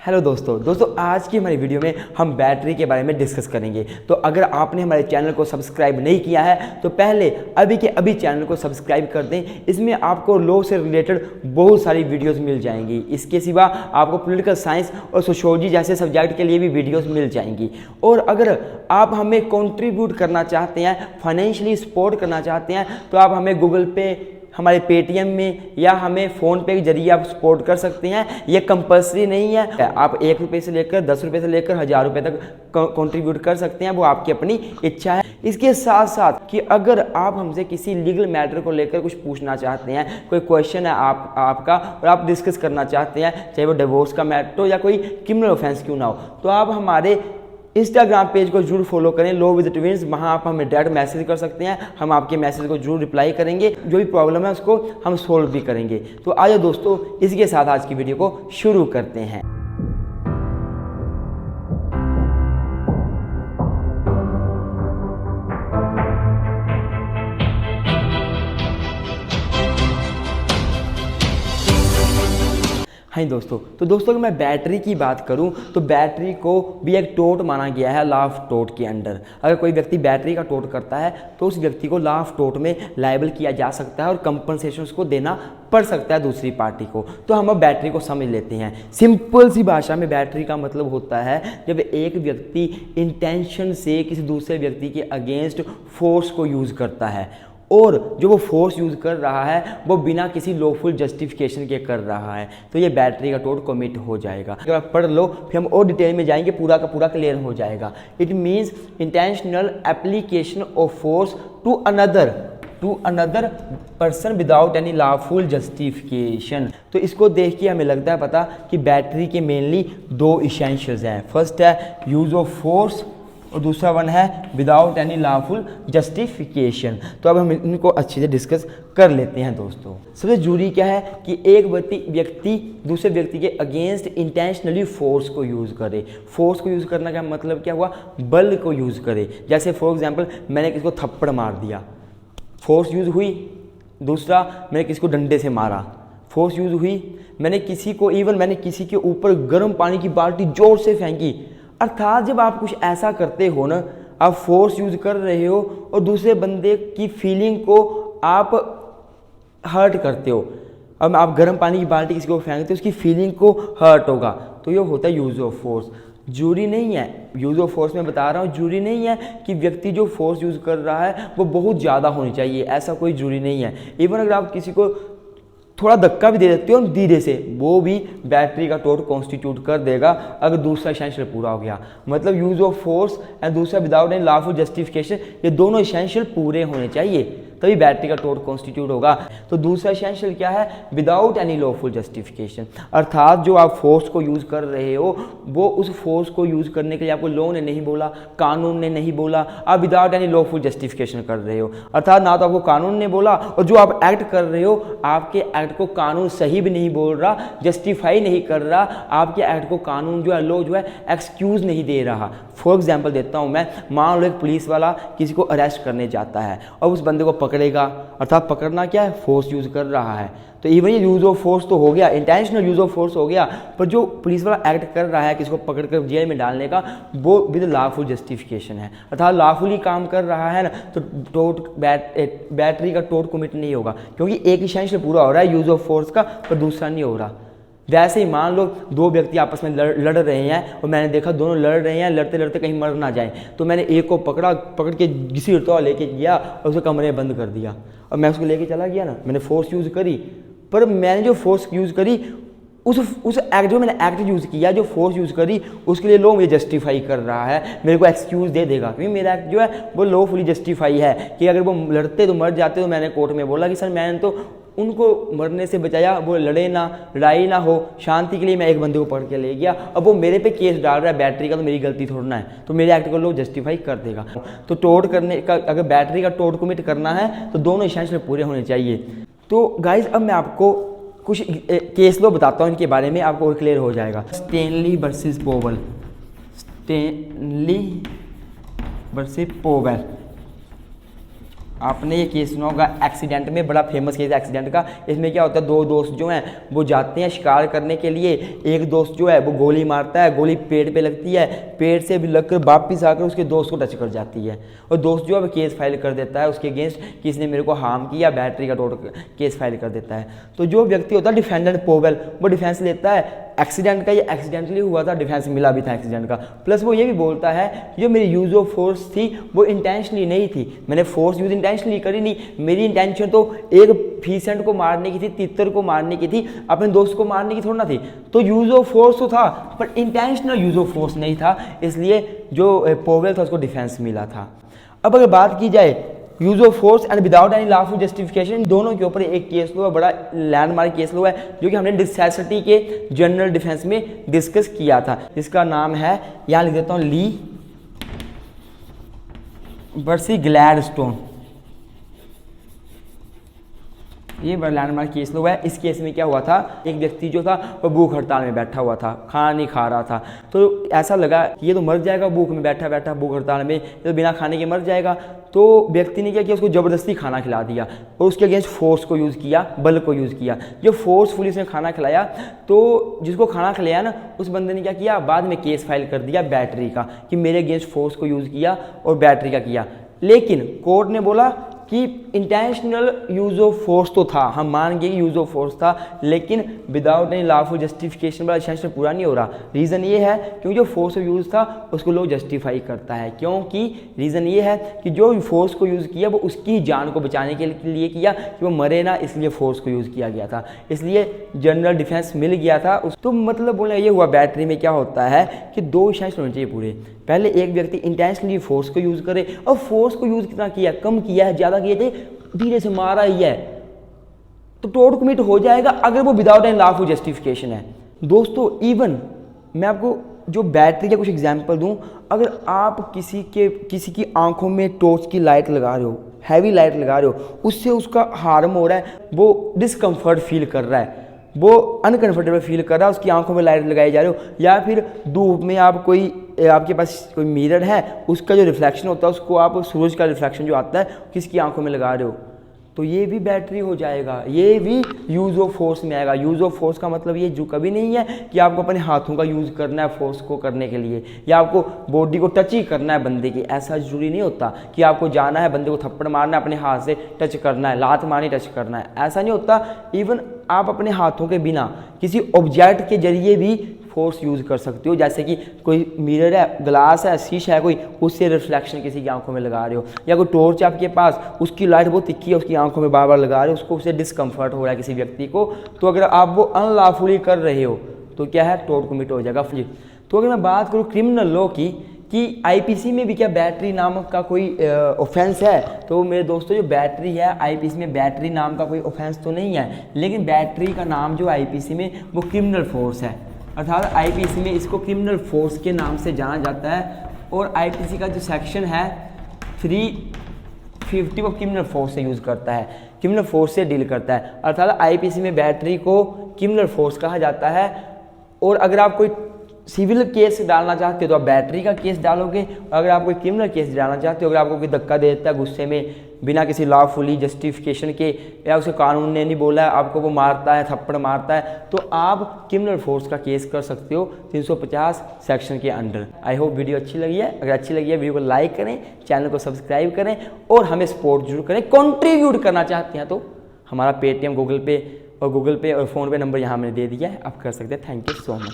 Hello दोस्तों आज की हमारी वीडियो में हम बैटरी के बारे में डिस्कस करेंगे। तो अगर आपने हमारे चैनल को सब्सक्राइब नहीं किया है तो पहले अभी के अभी चैनल को सब्सक्राइब कर दें। इसमें आपको लॉ से रिलेटेड बहुत सारी वीडियोस मिल जाएंगी। इसके सिवा आपको पॉलिटिकल साइंस और सोशियोलॉजी जैसे सब्जेक्ट के लिए भी वीडियोस मिल जाएंगी। और अगर आप हमें कंट्रीब्यूट करना चाहते हैं, फाइनेंशियली सपोर्ट करना चाहते हैं, तो आप हमें गूगल पे, हमारे पेटीएम में या हमें फ़ोन पे के जरिए आप सपोर्ट कर सकते हैं। ये कंपलसरी नहीं है। आप 1 रुपये से लेकर 10 रुपये से लेकर 1000 रुपये तक कंट्रीब्यूट कर सकते हैं, वो आपकी अपनी इच्छा है। इसके साथ साथ कि अगर आप हमसे किसी लीगल मैटर को लेकर कुछ पूछना चाहते हैं, कोई क्वेश्चन है आपका और आप डिस्कस करना चाहते हैं, चाहे वो डिवोर्स का मैटर हो या कोई क्रिमिनल ऑफेंस क्यों ना हो, तो आप हमारे इंस्टाग्राम पेज को जरूर फॉलो करें, लॉ विद ट्विंस। वहाँ आप हमें डायरेक्ट मैसेज कर सकते हैं, हम आपके मैसेज को जरूर रिप्लाई करेंगे। जो भी प्रॉब्लम है उसको हम सोल्व भी करेंगे। तो आइए दोस्तों, इसके साथ आज की वीडियो को शुरू करते हैं। हाँ दोस्तों, तो दोस्तों अगर मैं बैटरी की बात करूं तो बैटरी को भी एक टोट माना गया है लॉ ऑफ टोट के अंडर। अगर कोई व्यक्ति बैटरी का टोट करता है तो उस व्यक्ति को लॉ ऑफ टोट में लायबल किया जा सकता है और कंपनसेशन उसको देना पड़ सकता है दूसरी पार्टी को। तो हम अब बैटरी को समझ लेते हैं। सिंपल सी भाषा में बैटरी का मतलब होता है जब एक व्यक्ति इंटेंशन से किसी दूसरे व्यक्ति के अगेंस्ट फोर्स को यूज़ करता है और जो वो फोर्स यूज़ कर रहा है वो बिना किसी लॉफुल जस्टिफिकेशन के कर रहा है, तो ये बैटरी का टोट कमिट हो जाएगा। अगर आप पढ़ लो फिर हम और डिटेल में जाएंगे, पूरा का पूरा क्लियर हो जाएगा। It means intentional application of force to another person without any lawful justification. तो इसको देख के हमें लगता है पता कि बैटरी के मेनली 2 इसेंशियल्स हैं। फर्स्ट है यूज़ ऑफ फोर्स और दूसरा वन है विदाउट एनी लॉफुल जस्टिफिकेशन। तो अब हम इनको अच्छे से डिस्कस कर लेते हैं दोस्तों। सबसे जरूरी क्या है कि एक व्यक्ति दूसरे व्यक्ति के अगेंस्ट इंटेंशनली फोर्स को यूज़ करे। फोर्स को यूज़ करने का मतलब क्या हुआ, बल को यूज़ करे। जैसे फॉर एग्जांपल मैंने किसी को थप्पड़ मार दिया, फोर्स यूज़ हुई। दूसरा, मैंने किसी को डंडे से मारा, फोर्स यूज़ हुई। मैंने किसी के ऊपर गर्म पानी की बाल्टी जोर से फेंकी। अर्थात जब आप कुछ ऐसा करते हो ना, आप फोर्स यूज़ कर रहे हो और दूसरे बंदे की फीलिंग को आप हर्ट करते हो। अब आप गर्म पानी की बाल्टी किसी को फेंकते हो, उसकी फीलिंग को हर्ट होगा, तो ये होता है यूज़ ऑफ फोर्स। जरूरी नहीं है, यूज़ ऑफ फोर्स में बता रहा हूँ, जरूरी नहीं है कि व्यक्ति जो फोर्स यूज़ कर रहा है वो बहुत ज़्यादा होनी चाहिए, ऐसा कोई जरूरी नहीं है। इवन अगर आप किसी को थोड़ा धक्का भी दे देते हो धीरे से, वो भी बैटरी का टोट कॉन्स्टिट्यूट कर देगा अगर दूसरा इसेंशियल पूरा हो गया। मतलब यूज़ ऑफ फोर्स एंड दूसरा विदाउट एनी लॉफुल जस्टिफिकेशन, ये दोनों इसेंशियल पूरे होने चाहिए तभी बैटरी का टोट कॉन्स्टिट्यूट होगा। तो दूसरा इसेंशियल क्या है, विदाउट एनी लॉफुल जस्टिफिकेशन। अर्थात जो आप फोर्स को यूज़ कर रहे हो वो उस फोर्स को यूज़ करने के लिए आपको लॉ ने नहीं बोला, कानून ने नहीं बोला, आप विदाउट एनी लॉफुल जस्टिफिकेशन कर रहे हो। अर्थात ना तो आपको कानून ने बोला और जो आप एक्ट कर रहे हो आपके एक्ट को कानून सही भी नहीं बोल रहा, जस्टिफाई नहीं कर रहा, आपके एक्ट को कानून जो है, लॉ जो है एक्सक्यूज़ नहीं दे रहा। फॉर एग्जाम्पल देता हूँ मैं, मान लो एक पुलिस वाला किसी को अरेस्ट करने जाता है और उस बंदे को पकड़ेगा। अर्थात पकड़ना क्या है, फोर्स यूज़ कर रहा है, तो इवन ये यूज़ ऑफ फोर्स तो हो गया, इंटेंशनल यूज़ ऑफ फोर्स हो गया। पर जो पुलिस वाला एक्ट कर रहा है किसी को पकड़कर जेल में डालने का, वो विद लॉफुल जस्टिफिकेशन है, अर्थात लॉफुली काम कर रहा है ना, तो बैटरी का टोट कमिट नहीं होगा, क्योंकि एक इसेंशियल पूरा हो रहा है यूज़ ऑफ फोर्स का पर दूसरा नहीं हो रहा। वैसे ही मान लो 2 व्यक्ति आपस में लड़ रहे हैं और मैंने देखा दोनों लड़ रहे हैं, लड़ते लड़ते कहीं मर ना जाए, तो मैंने एक को पकड़ के घसीटता हुआ लेके गया और उसे कमरे में बंद कर दिया और मैं उसको लेके चला गया ना, मैंने फोर्स यूज़ करी। पर मैंने जो फोर्स यूज़ करी उस एक्ट जो मैंने एक्ट यूज़ किया, जो फोर्स यूज़ करी, उसके लिए लॉ मुझे जस्टिफाई कर रहा है, मेरे को एक्सक्यूज़ दे देगा, क्योंकि मेरा एक्ट जो है वो लॉफुली जस्टिफाई है। कि अगर वो लड़ते तो मर जाते, तो मैंने कोर्ट में बोला कि सर मैंने तो उनको मरने से बचाया, वो लड़े ना, लड़ाई ना हो, शांति के लिए मैं एक बंदे को पकड़ के ले गया, अब वो मेरे पे केस डाल रहा है बैटरी का, तो मेरी गलती थोड़ा ना है, तो मेरे एक्ट को लोग जस्टिफाई कर देगा। तो टोट करने का, अगर बैटरी का टोट कमिट करना है तो दोनों इसेंशियल पूरे होने चाहिए। तो गाइज अब मैं आपको कुछ केस लो बताता हूँ, इनके बारे में आपको और क्लियर हो जाएगा। Stanley versus Powell, Stanley versus Powell. आपने ये केस सुना होगा एक्सीडेंट में, बड़ा फेमस केस है एक्सीडेंट का। इसमें क्या होता है, दो दोस्त जो हैं वो जाते हैं शिकार करने के लिए। एक दोस्त जो है वो गोली मारता है, गोली पेट पे लगती है, पेट से भी लगकर वापिस आकर उसके दोस्त को टच कर जाती है और दोस्त जो है वो केस फाइल कर देता है उसके अगेंस्ट कि इसने मेरे को हार्म किया, बैटरी का तोड़ केस फाइल कर देता है। तो जो व्यक्ति होता है डिफेंडेंट पोवेल, वो डिफेंस लेता है एक्सीडेंट का, ये एक्सीडेंटली हुआ था, डिफेंस मिला भी था एक्सीडेंट का। प्लस वो ये भी बोलता है जो मेरी यूज़ ऑफ फोर्स थी वो इंटेंशनली नहीं थी, मैंने फोर्स यूज़ इंटेंशनली करी नहीं, मेरी इंटेंशन तो एक फीसेंट को मारने की थी, तितर को मारने की थी, अपने दोस्त को मारने की थोड़ा ना थी। तो यूज़ ऑफ फोर्स तो था पर इंटेंशनल यूज़ ऑफ फोर्स नहीं था, इसलिए जो पोवेल था उसको डिफेंस मिला था। अब अगर बात की जाए use of force and without any lawful justification, इन दोनों के ऊपर एक केस लो है, बड़ा लैंडमार्क केस लो है जो कि हमने नेसेसिटी के जनरल डिफेंस में डिस्कस किया था, जिसका नाम है, यहाँ लिख देता हूँ, ली वर्सेस ग्लैडस्टोन। ये बड़ा लैंडमार्क केस लो है। इस केस में क्या हुआ था, एक व्यक्ति जो था वो भूख हड़ताल में बैठा हुआ था, खाना नहीं खा रहा था, तो ऐसा लगा ये तो मर जाएगा भूख में बैठा बैठा, भूख हड़ताल में, तो बिना खाने के मर जाएगा। तो व्यक्ति ने क्या किया, उसको ज़बरदस्ती खाना खिला दिया और उसके अगेंस्ट फोर्स को यूज़ किया, बल को यूज़ किया। जब फोर्सफुली उसने खाना खिलाया तो जिसको खाना खिलाया ना उस बंदे ने क्या किया, बाद में केस फाइल कर दिया बैटरी का कि मेरे अगेंस्ट फोर्स को यूज़ किया और बैटरी का किया। लेकिन कोर्ट ने बोला कि इंटेंशनल यूज़ ऑफ फोर्स तो था, हम मान गए कि यूज़ ऑफ फोर्स था, लेकिन विदाउट एनी लॉफुल जस्टिफिकेशन वाला सेंशन पूरा नहीं हो रहा। रीज़न ये है क्योंकि जो फोर्स ऑफ यूज़ था उसको लोग जस्टिफाई करता है, क्योंकि रीज़न ये है कि जो फोर्स को यूज़ किया वो उसकी जान को बचाने के लिए किया कि वो मरे ना, इसलिए फोर्स को यूज़ किया गया था, इसलिए जनरल डिफेंस मिल गया था उस। तो मतलब बोलना ये हुआ बैटरी में क्या होता है कि दो सेंशन होने चाहिए पूरे। पहले एक व्यक्ति इंटेंशनली फोर्स को यूज़ करे और फोर्स को यूज़ कितना किया, कम किया है, ज़्यादा किए थे, धीरे से मारा ही है, तो टोट कमिट हो जाएगा अगर वो विदाउट एनी लॉफुल जस्टिफिकेशन है। दोस्तों इवन मैं आपको जो बैटरी का कुछ एग्जांपल दूं, अगर आप किसी की आंखों में टॉर्च की लाइट लगा रहे हो, हैवी लाइट लगा रहे हो, उससे उसका हार्म हो रहा है, वो डिस्कम्फर्ट फील कर रहा है, वो अनकंफर्टेबल फील कर रहा है, उसकी आंखों में लाइट लगाई जा रही हो, या फिर धूप में आप आपके पास कोई मिरर है, उसका जो रिफ्लेक्शन होता है उसको आप सूरज का रिफ्लेक्शन जो आता है किसकी आंखों में लगा रहे हो, तो ये भी बैटरी हो जाएगा, ये भी यूज़ ऑफ फोर्स में आएगा। यूज़ ऑफ फोर्स का मतलब ये जो कभी नहीं है कि आपको अपने हाथों का यूज़ करना है फोर्स को करने के लिए, या आपको बॉडी को टच ही करना है बंदे की, ऐसा जरूरी नहीं होता कि आपको जाना है बंदे को थप्पड़ मारना है, अपने हाथ से टच करना है, लात मारनी टच करना है, ऐसा नहीं होता। इवन आप अपने हाथों के बिना किसी ऑब्जेक्ट के जरिए भी फोर्स यूज़ कर सकते हो, जैसे कि कोई मिरर है, ग्लास है, शीशा है कोई, उससे रिफ्लेक्शन किसी की आंखों में लगा रहे हो, या कोई टॉर्च है आपके पास, उसकी लाइट बहुत तिखी है, उसकी आंखों में बार बार लगा रहे हो, उसको उससे डिस्कम्फर्ट हो रहा है किसी व्यक्ति को, तो अगर आप वो अनलॉफुली कर रहे हो तो क्या है, टोट कमिट हो जाएगा। तो अगर मैं बात करूँ क्रिमिनल लॉ की कि आईपीसी में भी क्या बैटरी नामक का कोई ऑफेंस है, तो मेरे दोस्तों जो बैटरी है आईपीसी में बैटरी नाम का कोई ऑफेंस तो नहीं है, लेकिन बैटरी का नाम जो आईपीसी में वो क्रिमिनल फोर्स है, अर्थात आईपीसी में इसको क्रिमिनल फोर्स के नाम से जाना जाता है। और आईपीसी का जो सेक्शन है 350 वो क्रिमिनल फोर्स से यूज़ करता है, क्रिमिनल फोर्स से डील करता है, अर्थात आईपीसी में बैटरी को क्रिमिनल फोर्स कहा जाता है। और अगर आप कोई सिविल केस डालना चाहते हो तो आप बैटरी का केस डालोगे, अगर आप कोई क्रिमिनल केस डालना चाहते हो, अगर आपको कोई धक्का दे देता है गुस्से में बिना किसी लॉफुली जस्टिफिकेशन के, या उसे कानून ने नहीं बोला है, आपको वो मारता है, थप्पड़ मारता है, तो आप क्रिमिनल फोर्स का केस कर सकते हो 350 सेक्शन के अंडर। आई होप वीडियो अच्छी लगी है, अगर अच्छी लगी है वीडियो को लाइक करें, चैनल को सब्सक्राइब करें और हमें सपोर्ट जरूर करें। कंट्रीब्यूट करना चाहते हैं तो हमारा पेटीएम, गूगल पे और फ़ोन पे नंबर यहाँ मैंने दे दिया है, आप कर सकते हैं। Thank you so much.